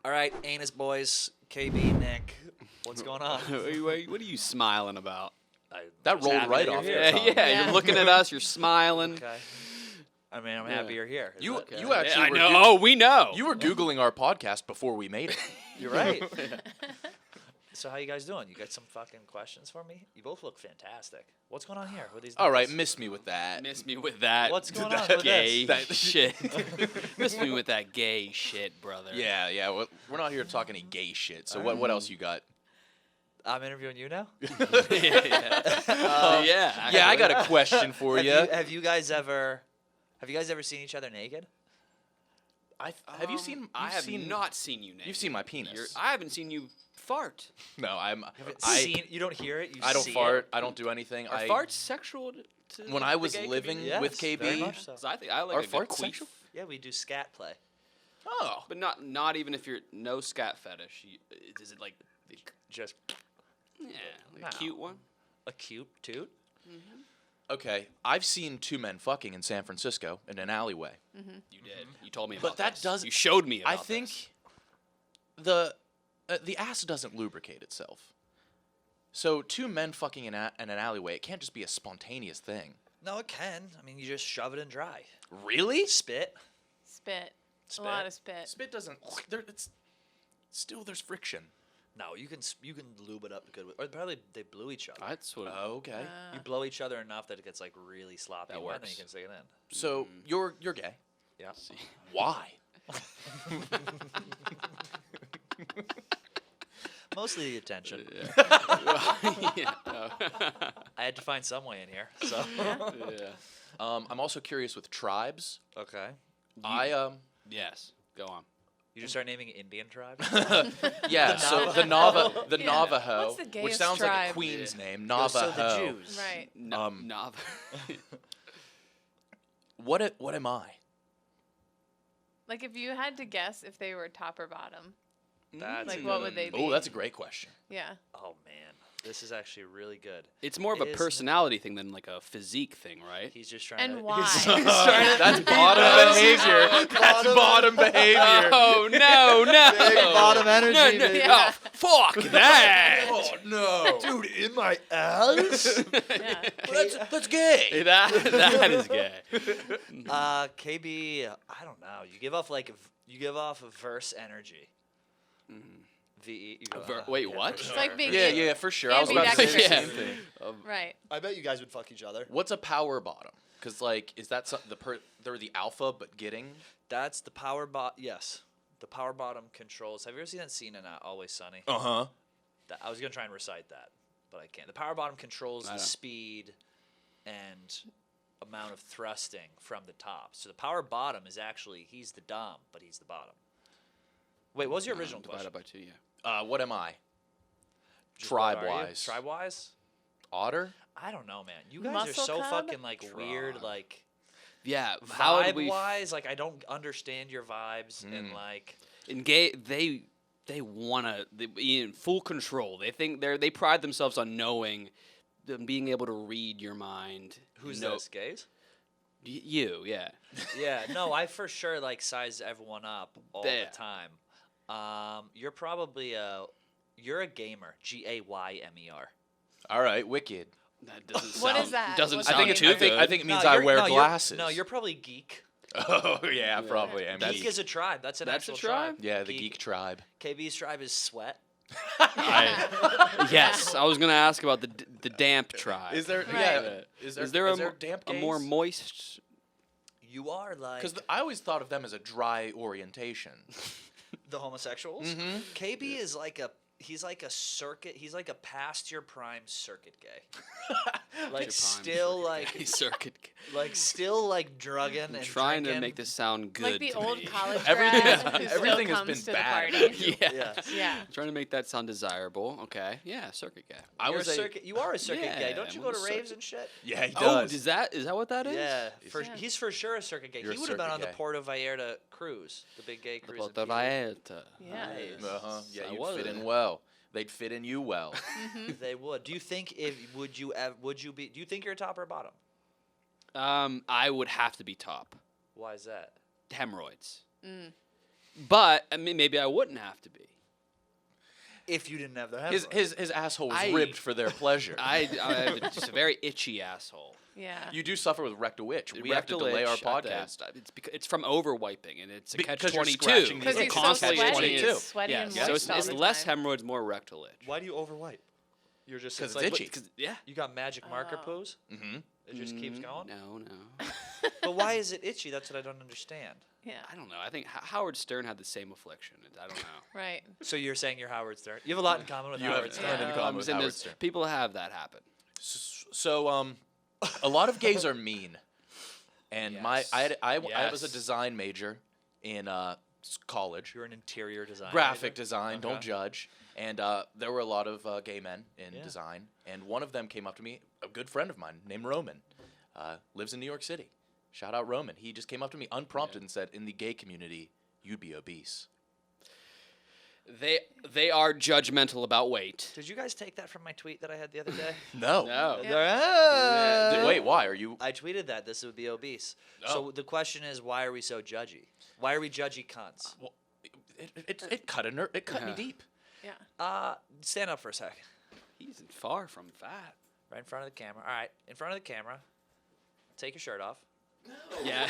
All right, Anus Boys, KB, Nick, what's going on? What are you smiling about? That just rolled happy right that off you're your here. tongue. Yeah, you're looking at us. You're smiling. Okay. I mean, I'm happy you're here. You Okay. you actually I were know. Oh, we know. you were Googling our podcast before we made it. You're right. So how you guys doing? You got some fucking questions for me? You both look fantastic. What's going on here with these? All right, numbers? miss me with that. Miss me with that. What's going on with gay this? shit? Miss me with that gay shit, brother. Yeah. We're not here to talk any gay shit. So what else you got? I'm interviewing you now. yeah. Yeah, I got a question for you. Have you guys ever seen each other naked? Have you seen? I you've have seen, not seen you naked. You've seen my penis. I haven't seen you fart. No, You don't hear it. You I don't see fart. It. I don't do anything. Are farts sexual? To When I the was gay living community? with Yes, very KB, much so. 'Cause I think I like are a good farts queef. sexual? Yeah, we do scat play. Oh, But not even if you're no scat fetish. Is it like Just yeah, like No. a cute one? a cute toot. okay. I've seen two men fucking in San Francisco in an alleyway. You did. You told me But about that this. does- You showed me about I think this. the ass doesn't lubricate itself. So two men fucking in an alleyway, it can't just be a spontaneous thing. No, it can. I mean, you just shove it in dry. Really? Spit. Spit. Spit. A lot of spit. Spit doesn't. There's friction. No, you can lube it up good. Or probably they blew each other. That's what. Oh, okay. You blow each other enough that it gets like really sloppy. That and then works. you can stick it in. So you're gay. Yeah. Why? Mostly the attention. yeah. No. I had to find some way in here. So. yeah. I'm also curious with tribes. Okay. Yes. Go on. You just start naming Indian tribes. Yeah. So the Navajo, What's the which gayest sounds like a tribe? queen's name, So Navajo. the Jews. Right. Nav. What am I? Like if you had to guess if they were top or bottom. That's Like a what good would they one. be? Oh, that's a great question. Yeah. Oh man, this is actually really good. It's more of a It is- personality thing than like a physique thing, right? He's just trying And to. why? He's trying to That's bottom behavior. That's bottom behavior. Oh no, no. Big bottom energy. No, no, baby. oh, fuck that. Oh no, Dude, in my ass. Yeah. that's gay. That is gay. KB, I don't know. You give off a verse energy. VE. you go, Wait, yeah, what? for It's sure. like being Yeah, for sure. I was about to say the ambidextrous. same thing. Right. I bet you guys would fuck each other. What's a power bottom? Because like, is that they're the alpha but getting? That's the power bot. Yes, the power bottom controls. Have you ever seen that scene in Always Sunny? Uh-huh. I was gonna try and recite that, but I can't. The power bottom controls I the know. speed and amount of thrusting from the top. So the power bottom is actually he's the dom, but he's the bottom. Wait, what was your original question? Divided by 2, yeah. What am I? Just what are you? Tribe-wise. Tribe-wise? Otter? I don't know, man. You guys are Muscle so cub? fucking like weird, Tribe. like Yeah, how did we vibe-wise. Like I don't understand your vibes and like. in gay they want to be in full control. They think they pride themselves on knowing them being able to read your mind. Who's know- this? Gays? You, yeah. Yeah, no, I for sure like size everyone up all Yeah. the time. You're probably you're a gamer. GAYMER. All right, wicked. That doesn't sound What is that? doesn't What sound does that too mean? good. I think it means I wear glasses. No, you're probably geek. Oh yeah, I probably am. Geek is a tribe. That's an That's a actual tribe? Yeah, the geek tribe. KB's tribe is sweat. Yes, I was gonna ask about the damp tribe. Is there? Right. Yeah. Is there a damp a gays? more moist? You are like Because I always thought of them as a dry orientation. the homosexuals. Mm-hmm. KB is like he's like a circuit. He's like a past your prime circuit gay. Like still like circuit. still like drugging I'm and trying drinking. to make this sound good. Like the to old me. college Everything- grad who everything still has comes been to bad. the party. Yeah. Yeah. Yeah. Trying to make that sound desirable. Okay. Yeah, circuit guy. I You're was a circuit. You are a circuit gay. Yeah, Don't you I'm go to a raves circuit- and shit? Yeah, he Oh, does. is that what that is? Yeah, Yeah. he's for sure a circuit gay. You're He a would have been on circuit the gay. Puerto Vallarta cruise, the big gay The cruise. in Porta PZ. Vallarta. Yeah. Nice. Uh-huh. Yeah, I you'd was fit there. in well. They'd fit in you well. They would. Do you think would you be? Do you think you're top or bottom? I would have to be top. Why is that? Hemorrhoids. But I mean, maybe I wouldn't have to be. If you didn't have the His asshole was I- ribbed for their pleasure. I have just a very itchy asshole. Yeah. You do suffer with rectal itch. We have to Rectal delay our itch, podcast. It's from over wiping, and it's a Because catch you're 22. scratching the Because itch. he's so Constantly sweaty. itching. too. It's sweaty and Yeah, moist so all it's the less time. hemorrhoids, more rectal itch. Why do you overwipe? You're just 'Cause like, it's itchy. Yeah. You got magic marker Oh. pose? Mm-hmm. It just keeps going? No. But why is it itchy? That's what I don't understand. Yeah. I don't know. I think Howard Stern had the same affliction. I don't know. Right. So you're saying you're Howard Stern? You have a lot in common with You Howard have Stern. a ton in common I'm with saying Howard there's- Stern. people have that happen. So, a lot of gays are mean, and Yes. I was a Yes. design major in college, You're an interior designer. graphic design. Don't Okay. judge. And there were a lot of gay men in Yeah. design, and one of them came up to me, a good friend of mine named Roman, lives in New York City. Shout out Roman. He just came up to me unprompted and said, "In the gay community, you'd be obese." They are judgmental about weight. Did you guys take that from my tweet that I had the other day? No. No. Yeah. Wait, why are you? I tweeted that this would be obese. Oh. So the question is, why are we so judgy? Why are we judgy cunts? Well, it cut it cut me Yeah. deep. Yeah. Stand up for a sec. He's far from fat. Right in front of the camera. All right, in front of the camera. Take your shirt off. Yeah.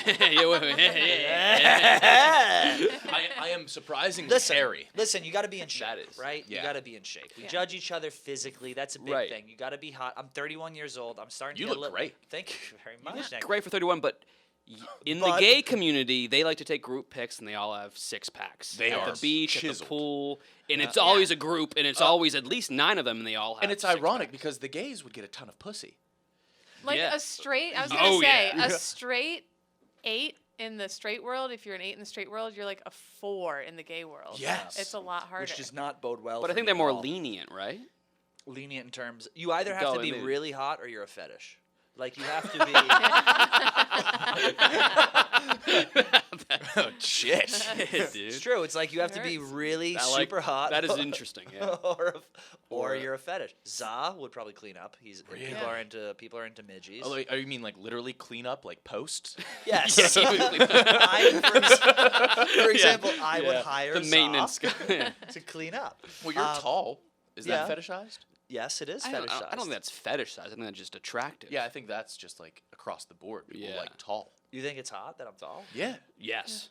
I am surprisingly Listen, hairy. listen. You got to be in shape, That is- right? You yeah. got to be in shape. We Yeah. judge each other physically. That's a big Right. thing. You got to be hot. I'm 31 years old. I'm starting You to get look great. Thank you very much. Nick. Great for 31, but in the But- gay community, they like to take group pics, and they all have six packs. They at are the beach, at the chiseled. pool, and Yeah. it's always a group, and it's always at least 9 of them, and they all have. And it's six ironic packs. because the gays would get a ton of pussy. Like Yeah. a straight. I was gonna Oh, say yeah. a straight 8 in the straight world. If you're an 8 in the straight world, you're like a 4 in the gay world. Yes. It's a lot harder. Which does not bode well. But I for think me they're at more all. lenient, right? Lenient in terms. You either have Go, to be maybe. really hot or you're a fetish. Like you have to be. Oh shit! It's Dude. true. It's like you have to be Hurts. really I like- super hot. That is interesting. Yeah. or you're a fetish. za would probably clean up. Really? People are into midgies. Oh, like, you mean like literally clean up, like post? Yes. Yes, he would clean up. For example, I would Yeah. hire the maintenance Za guy. to clean up. Well, you're tall. Is yeah. that fetishized? Yes, it is I fetishized. don't think that's fetishized. I think that's just attractive. Yeah, I think that's just like across the board. People Yeah. like tall. You think it's hot that I'm tall? Yeah. Yes.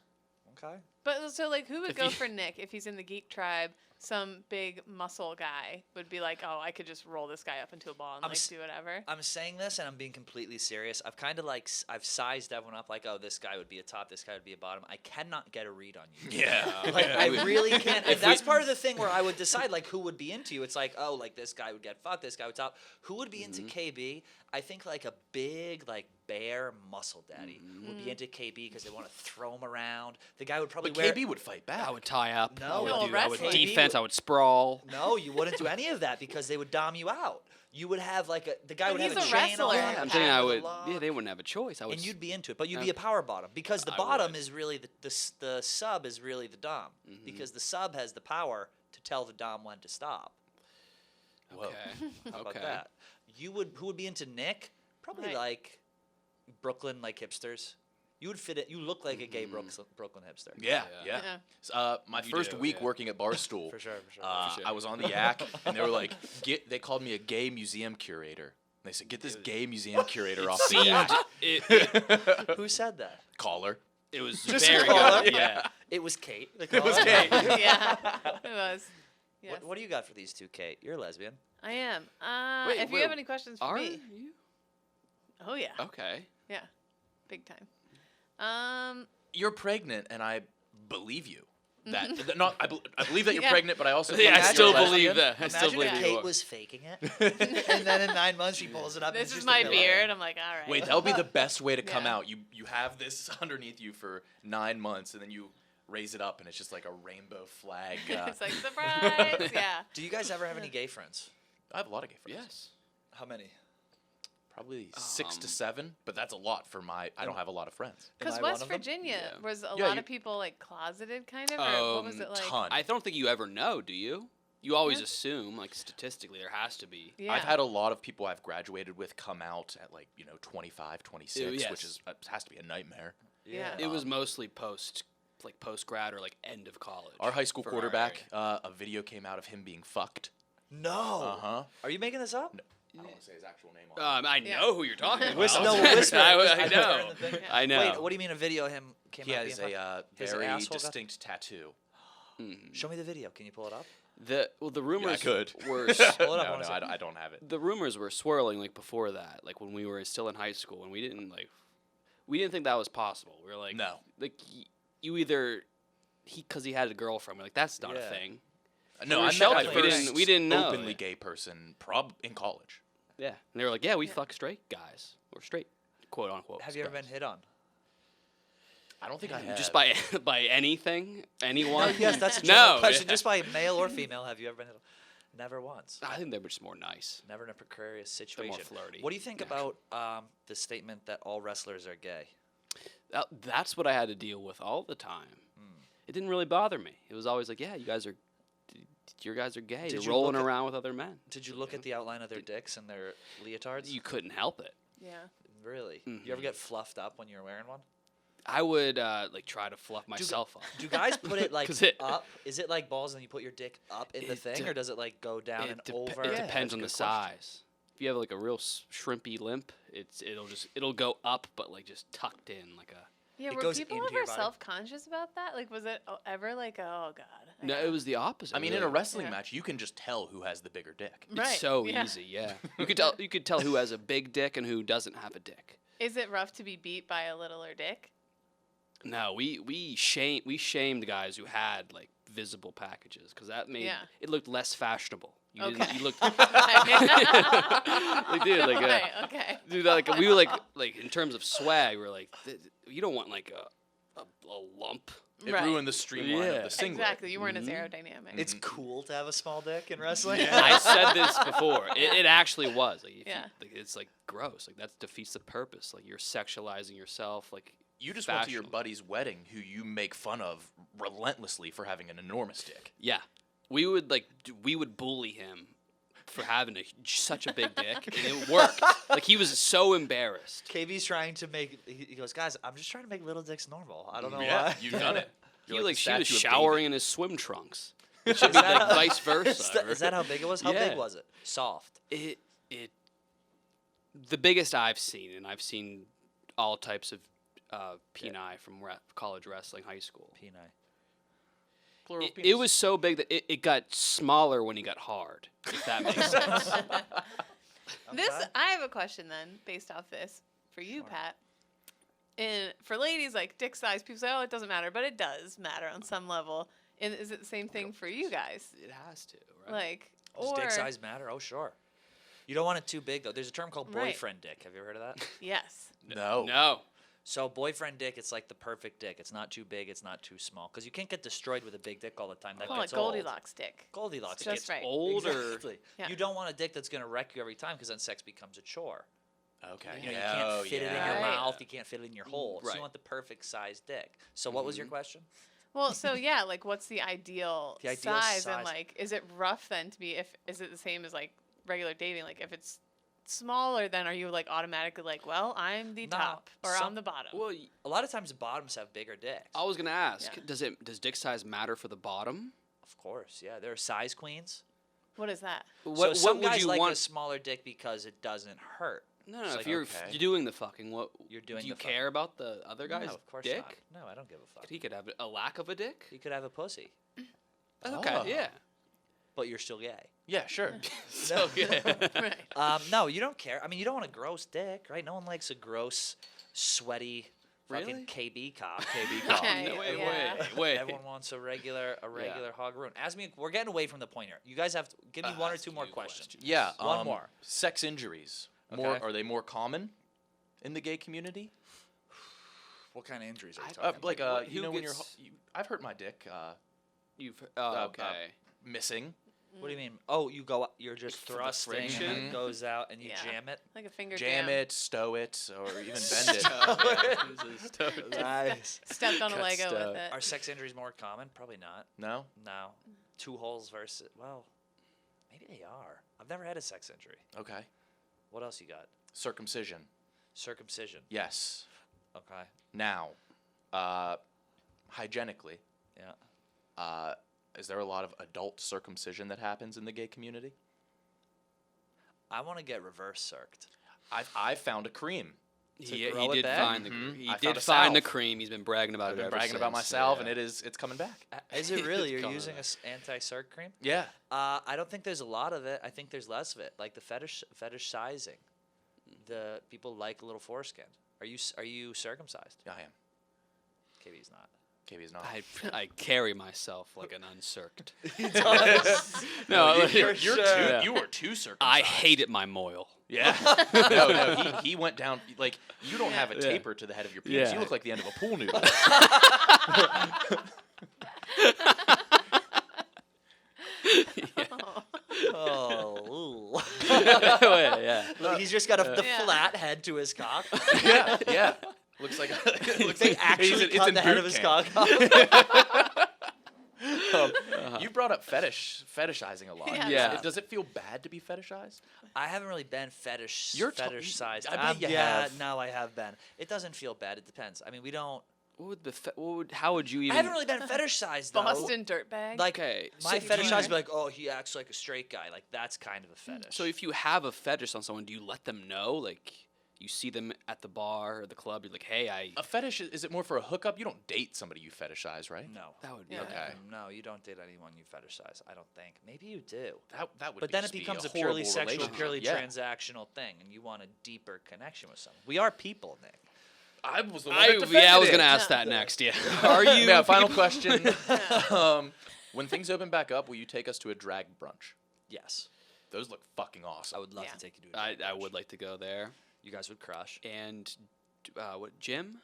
Okay. But so like, who would If go you- for Nick if he's in the geek tribe? Some big muscle guy would be like, oh, I could just roll this guy up into a ball and I'm like s- do whatever. I'm saying this and I'm being completely serious. I've kind of like I've sized everyone up like, oh, this guy would be a top, this guy would be a bottom. I cannot get a read on you. Yeah. Like I really can't. And If that's we- part of the thing where I would decide like who would be into you. It's like, oh, like this guy would get fucked, this guy would top. Who would be into KB? I think like a big like bear muscle daddy would be into KB because they want to throw him around. The guy would probably But wear. KB would fight back. I would tie up. No, I would, no, I would wrestling. defense. I would sprawl. No, you wouldn't do any of that because they would dom you out. You would have like the guy But would have he's a a chain wrestler. on. Yeah, I'm a saying pad I with a would. lock, Yeah, they wouldn't have a choice. I would. and you'd be into it, but you'd Yeah. be a power bottom because the I bottom would. is really the sub is really the dom because the sub has the power to tell the dom when to stop. Whoa. Okay. How about Okay. that? Who would be into Nick? Probably Right. like Brooklyn like hipsters. You would fit it. You look like a gay Brooklyn hipster. Yeah, Yeah. yeah. Yeah. My You first do, week yeah. working at Barstool, For sure. sure. I was on the yak, and they were like, they called me a gay museum curator. They said, get this gay museum curator off the Seemed yak. Who said that? Caller. it was Just very call her. good. Yeah. It was Kate. It was Kate. Yeah, it was. Yes. What do you got for these two, Kate? You're a lesbian. I am. Wait, if you wait, have any questions for Are me, you? oh yeah, Okay. yeah, big time. You're pregnant, and I believe you. That not I believe that you're Yeah. pregnant, but I also Yeah, think I that still you're a believe lesbian. that. I still Imagine believe if you Kate are. was faking it, and then in 9 months she pulls it up. and This it's is just my a pillow. beard. I'm like, all right. Wait, that would be the best way to come Yeah. out. You have this underneath you for 9 months, and then you raise it up, and it's just like a rainbow flag. It's like surprise. Yeah. Do you guys ever have any gay friends? I have a lot of gay friends. Yes. How many? Probably 6 to 7, but that's a lot for my. I don't have a lot of friends. Because I one West of them? Virginia Yeah. was a Yeah, lot you- of people like closeted, kind of, or what was it like? Ton. I don't think you ever know, do you? You always Yeah. assume, like statistically, there has to be. Yeah. I've had a lot of people I've graduated with come out at 25, 26, Yes. which is has to be a nightmare. Yeah. It was mostly post like post grad or like end of college. Our high school for quarterback, area. a video came out of him being fucked. No. Uh-huh. Are you making this up? No, I don't want to say his actual name on I Yeah. know who you're talking about. Whisper, no, whisper. I know. Turn the thing. I know. Wait, what do you mean a video of him came He out has being a His very asshole got- distinct tattoo. Show me the video. Can you pull it up? The rumors could. were Hold up, I No, wanna see. I don't have it. the rumors were swirling like before that, like when we were still in high school, and we didn't think that was possible. We were like, No. like you either because he had a girlfriend. We're like, that's not Yeah. a thing. No, We were I met sheltered. the We first didn't- we didn't know. openly gay person in college. Yeah, and they were like, yeah, we fuck straight guys or straight, quote unquote. Have you ever been hit on? I don't think I have. Just by by anything, anyone? Yes, that's a general no. question. yeah. Just by male or female, have you ever been hit on? Never once. I think they were just more nice. Never in a precarious They're situation. more flirty. What do you think Yeah. about the statement that all wrestlers are gay? That's what I had to deal with all the time. It didn't really bother me. It was always like, yeah, you guys are gay. Did You're you rolling look at- around with other men. Did you look at the outline of their dicks and their leotards? You couldn't help it. Yeah. Really? You ever get fluffed up when you're wearing one? I would like try to fluff myself up. Do guys put it like 'Cause it- up? Is it like balls and you put your dick up in the It thing, de- or does it like go down and over? It Yeah, depends that's a on the good question. size. If you have like a real shrimpy limp, it'll go up, but like just tucked in like a. Yeah, It were goes people into your ever body. self-conscious about that? Like, was it ever like, oh god? No, it was the opposite. I mean, in a really. wrestling Yeah. match, you can just tell who has the bigger dick. It's Right, so yeah. easy. Yeah, you could tell. You could tell who has a big dick and who doesn't have a dick. Is it rough to be beat by a littler dick? No, we shamed guys who had like visible packages because that made Yeah. it looked less fashionable. You Okay. didn't. You looked. Right. like, dude, like, Right, okay. dude, like we were like in terms of swag, we are like, you don't want like a lump. It Right. ruined the streamline Yeah. of the singlet. Exactly. You weren't as aerodynamic. It's cool to have a small dick in wrestling. I said this before. It actually was. Like, if Yeah. it's like gross. Like that defeats the purpose. Like you're sexualizing yourself. Like You just went to your Fashion. buddy's wedding, who you make fun of relentlessly for having an enormous dick. yeah, we would bully him for having such a big dick, and it worked. Like he was so embarrassed. KB's trying to make. He goes, guys, I'm just trying to make little dicks normal. I don't know Yeah, why. you've done it. He You're like the she was statue of showering David. in his swim trunks. It should be like vice versa. Is that how big it was? How Yeah. big was it? Soft. It the biggest I've seen, and I've seen all types of peni from college wrestling, high school. Penile. Plural It penis. was so big that it got smaller when he got hard. If that makes sense. This Okay. I have a question then, based off this for you, Sure. Pat. And for ladies, like dick size, people say, "Oh, it doesn't matter," but it does matter on some level. And is it the same thing for you guys? It has to, right? Like, Does or dick size matter? Oh, sure. You don't want it too big though. There's a term called Right. boyfriend dick. Have you ever heard of that? yes, No. No. So boyfriend dick, it's like the perfect dick. It's not too big. It's not too small. Because you can't get destroyed with a big dick all the time. That call it gets old. Goldilocks dick. Goldilocks. Just It's right. Old or Exactly. Yeah. You don't want a dick that's gonna wreck you every time, because then sex becomes a chore. Okay. You know, you Yeah. can't Oh, fit it in yeah. your Right. mouth. You can't fit it in your hole. So Right. you want the perfect size dick. So what was your question? Well, so yeah, like, what's the ideal, The ideal size, size. and like, is it rough then to be? Is it the same as like regular dating? Like, if it's smaller, then are you like automatically like, well, I'm the No, top or some- I'm the bottom? Well, A lot of times the bottoms have bigger dicks. I was gonna ask, Yeah. does dick size matter for the bottom? Of course, yeah. There are size queens. What is that? What so some would guys you like want? a smaller dick because it doesn't hurt. No, It's if like, you're okay. you're doing the fucking, what You're doing do you the care about the other guy's no, of course dick? not. No, I don't give a fuck. He could have a lack of a dick. You could have a pussy, Okay, Oh. yeah. but you're still gay. Yeah, sure. So good. Right. No, you don't care. I mean, you don't want a gross dick, right? No one likes a gross, sweaty, fucking Really? KB cock. KB cock. Okay, No, wait, yeah. wait. Everyone wants a regular hog roon. We're getting away from the point here. You guys have to give me one or ask two more you a questions. question. Yeah. One more. Sex injuries. Okay. Are they more common in the gay community? What kind of injuries are you I- talking about? Like what- you who know when gets- I've hurt my dick You've uh, okay. missing. What do you mean? Oh, you're just For the thrusting and friction? it goes out and you Yeah. jam it. Like a finger Jam jam. it, stow it, or even bend it. Nice. Stepped on a Cut Lego stuff. with it. Are sex injuries more common? Probably not. No. No. 2 holes versus maybe they are. I've never had a sex injury. Okay. What else you got? Circumcision. Circumcision. Yes. Okay. Now, hygienically, Yeah. is there a lot of adult circumcision that happens in the gay community? I want to get reverse circed. I've found a cream. He grow it did back? find Mhm. he I did found a find the salve. cream. He's been bragging about I've it been ever bragging about since, myself, yeah. and it's coming back. Is it really? You're Coming using back. a anti-circ cream? Yeah. I don't think there's a lot of it. I think there's less of it. Like the fetish sizing. The people like a little foreskin. Are you circumcised? Yeah, I am. KB's not. KB's not. I carry myself like an uncirced. He does. No, you're Yeah. you were too circumcised. I hated my moil. Yeah. no, he went down like you don't have a Yeah. taper to the head of your penis. Yeah. You look like the end of a pool noodle. Oh. Yeah. He's just got the Yeah. flat head to his cock. yeah, yeah. Looks like They actually it's cut in the head boot of his camp. cock off. You brought up fetishizing a lot. Yeah. Does it feel bad to be fetishized? I haven't really been fetish I sized. bet you yeah, have. no, I have been. It doesn't feel bad. It depends. I mean, we don't. How would you even? I haven't really been fetish sized though. Boston dirtbag. Like Okay, my so fetish do size you- be like, oh, he acts like a straight guy. Like that's kind of a fetish. So if you have a fetish on someone, do you let them know? Like, you see them at the bar or the club, you're like, hey, A fetish is it more for a hookup? You don't date somebody you fetishize, right? no, that would be Yeah. Okay. no, you don't date anyone you fetishize. I don't think. Maybe you do. That would. But then it just be becomes a horrible purely sexual, relationship. purely Yeah. transactional thing, and you want a deeper connection with someone. We are people, Nick. I was the one I that defended was it. gonna ask that next. Yeah. Are you? Yeah. Final question. When things open back up, will you take us to a drag brunch? Yes, Those look fucking awesome. I would love Yeah. to take you to. I would like to go there. You guys would crush. And what Jim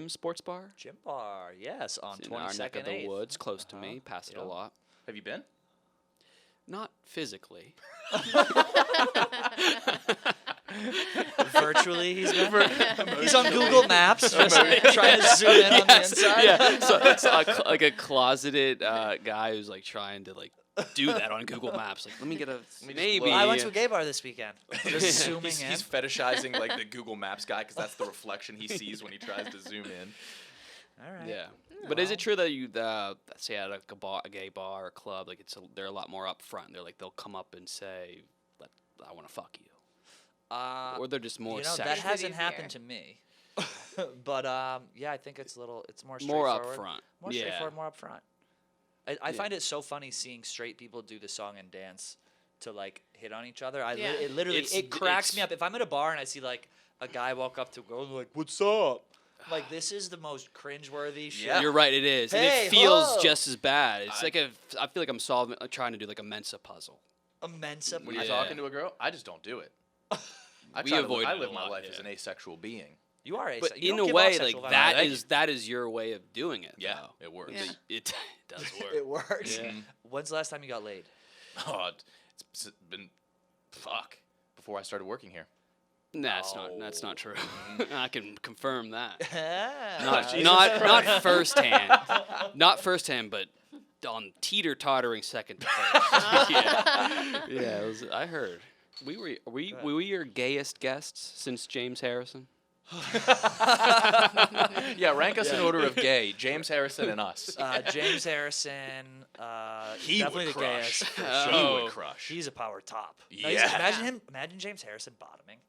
Sports Bar? Gym bar, yes, on It's in our neck 22nd of the 8th. woods, close to me. Pass it Yeah. a lot. Have you been? Not physically. Virtually, he's on Google Maps, just trying to zoom in on the inside. Yeah, so like a closeted guy who's like trying to like do that on Google Maps. Like, let me get a just maybe. look. I went to a gay bar this weekend. Just zooming He's in. fetishizing like the Google Maps guy because that's the reflection he sees when he tries to zoom in. All right. Yeah, but is it true that you say at like a gay bar or club, like they're a lot more upfront? They're like they'll come up and say, "I want to fuck you," or they're just more You know, sexual. that Is it hasn't easier? happened to me. But yeah, I think it's more more straightforward. upfront. More Yeah. straightforward, more upfront. I Yeah. find it so funny seeing straight people do the song and dance to like hit on each other. Yeah. It literally It's- cracks me it's- up. If I'm at a bar and I see like a guy walk up to a girl and like, "What's up?" Like this is the most cringeworthy shit. Yeah. You're right. It is, and Hey, it feels ho! just as bad. It's like I feel like I'm trying to do like a Mensa puzzle. Immense. When Yeah. you're talking to a girl, I just don't do it. I We try to avoid I it a live my lot, life as yeah. an asexual being. You are But you in don't a give off way, sexual like vibe. that is your way of doing it. Yeah, though. it works. Yeah. It does work. It works. Yeah. When's the last time you got laid? Oh, it's been before I started working here. That's not true. I can confirm that. Not Not firsthand. Not firsthand, but on teeter-tottering second to first. Yeah. I heard. Were we your gayest guests since James Harrison? Yeah, rank us in order of gay. James Harrison and us. James Harrison. He definitely would the crush. gayest. He Oh. would crush. He's a power top. No, Yeah. Imagine James Harrison bottoming.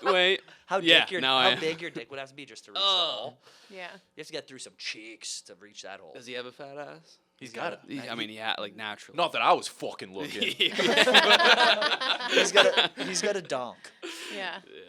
Wait. How Yeah, big your now how I- big your dick would have to be just to reach the Oh. hole. Yeah. You have to get through some cheeks to reach that hole. Does he have a fat ass? He's got it. I mean, yeah, like naturally. Not that I was fucking looking. He's got a donk. Yeah. Yeah.